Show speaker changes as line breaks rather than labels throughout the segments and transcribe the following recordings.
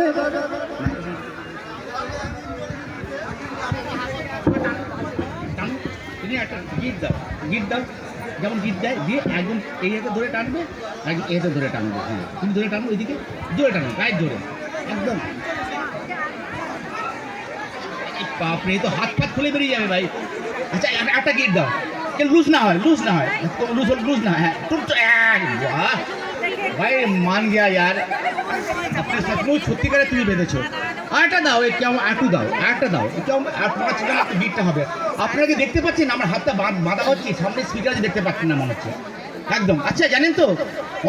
হবে। তুমি একটা গিট দাও, গিট দাও, যেমন গিট দেয় দিয়ে একদম এই হাতে ধরে টানবে, একদম এই হাতে ধরে টানবে। হ্যাঁ তুমি ধরে টানো, ওইদিকে জোরে টানো, গায়ে জোরে একদম। বাপরে, তো হাত পাত খুলে বেরিয়ে যাবে ভাই। আচ্ছা একটা গিট দাও, লুজ না হয়, লুজ না হয়, লুজ না হয়। হ্যাঁ বাহ ভাই, মান গিয়া यार, আপনি সচমুচ সত্যিকারে তুমি বেঁধেছো। আরেকটা দাও, এই কেমন একটু দাও, আরেকটা দাও, কেমন আর 5 মিনিট একটু গিটটা হবে। আপনাকে দেখতে পাচ্ছেন আমার হাতটা বাঁধা হচ্ছে, সামনে স্পিকার আছে দেখতে পাচ্ছেন না মনে হচ্ছে একদম। আচ্ছা জানেন তো,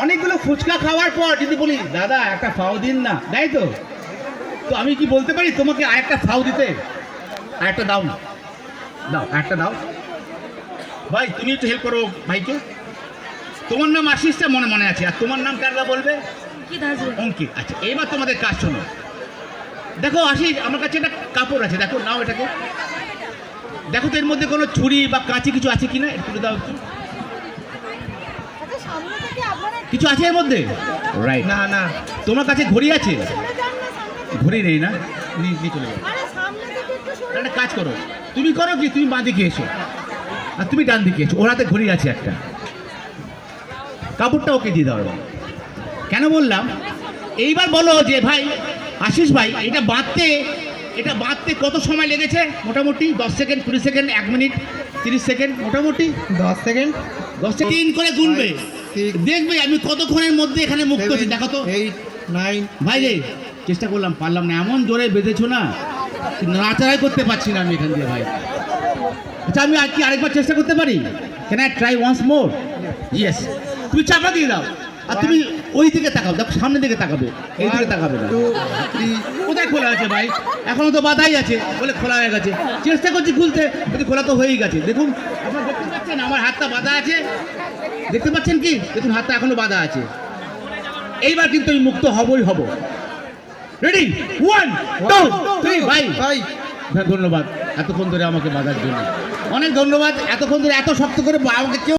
অনেকগুলো ফুচকা খাওয়ার পর যদি বলি দাদা একটা ফাও দিন না, তাই তো, তো আমি কি বলতে পারি তোমাকে আরেকটা ফাও দিতে? আরেকটা দাও না, দাও একটা দাও ভাই, তুমি একটু হেল্প করো ভাইকে। তোমার নাম আশিসটা মনে মনে আছে, আর তোমার নাম কারলা বলবে? অঙ্কিত। আচ্ছা এবার তোমাদের কাজ শোনো। দেখো আশিস, আমার কাছে একটা কাপড় আছে, দেখো নাও এটাকে, দেখো তো এর মধ্যে কোনো ছুরি বা কাঁচি কিছু আছে কিনা, একটু দাও একটু। কিছু আছে এর মধ্যে? রাইট। না না, তোমার কাছে ঘড়ি আছে? ঘড়ি নেই না, নিয়ে চলে যাও। একটা কাজ করো, তুমি করো কি, তুমি বাঁ দিকে এসো আর তুমি ডান দিকে এসো, ওর হাতে ঘড়ি আছে একটা, কাপড়টা ওকে দিয়ে দাও। কেন বললাম, এইবার বলো যে ভাই আশিস ভাই, এটা বাঁধতে কত সময় লেগেছে মোটামুটি? 10 সেকেন্ড, 20 সেকেন্ড, 1 মিনিট, 30 সেকেন্ড, মোটামুটি
10 সেকেন্ড।
10 সেকেন্ড করে গুনবে, দেখবে আমি কতক্ষণের মধ্যে এখানে মুক্ত হচ্ছি। দেখো তো
8 9।
ভাই রে, চেষ্টা করলাম, পারলাম না, এমন জোরে বেঁধেছো না, নাড়াচাড়াই করতে পারছি না আমি এখান দিয়ে ভাই। আচ্ছা আমি আরেকবার চেষ্টা করতে পারি? Can I try once more? Yes. তুমি চাপা দিয়ে দাও আর তুমি ওই দিকে তাকাও, দেখো সামনের দিকে তাকাবে, এই দিকে তাকাবে না।
2 3।
কোথায় খোলা আছে ভাই? এখনো তো বাধাই আছে, বলে খোলা হয়ে গেছে। চেষ্টা করছি খুলতে, কিন্তু খোলা তো হয়েই গেছে। দেখুন আপনারা দেখতে পাচ্ছেন আমার হাতটা বাঁধা আছে, দেখতে পাচ্ছেন কি? দেখুন হাতটা এখনো বাঁধা আছে। এইবার কিন্তু আমি মুক্ত হবই হব। রেডি, 1 2 3। ভাই ধন্যবাদ এতক্ষণ ধরে আমাকে বাঁধার জন্য, অনেক ধন্যবাদ। এতক্ষণ ধরে এত শক্ত করে আমাকে কেউ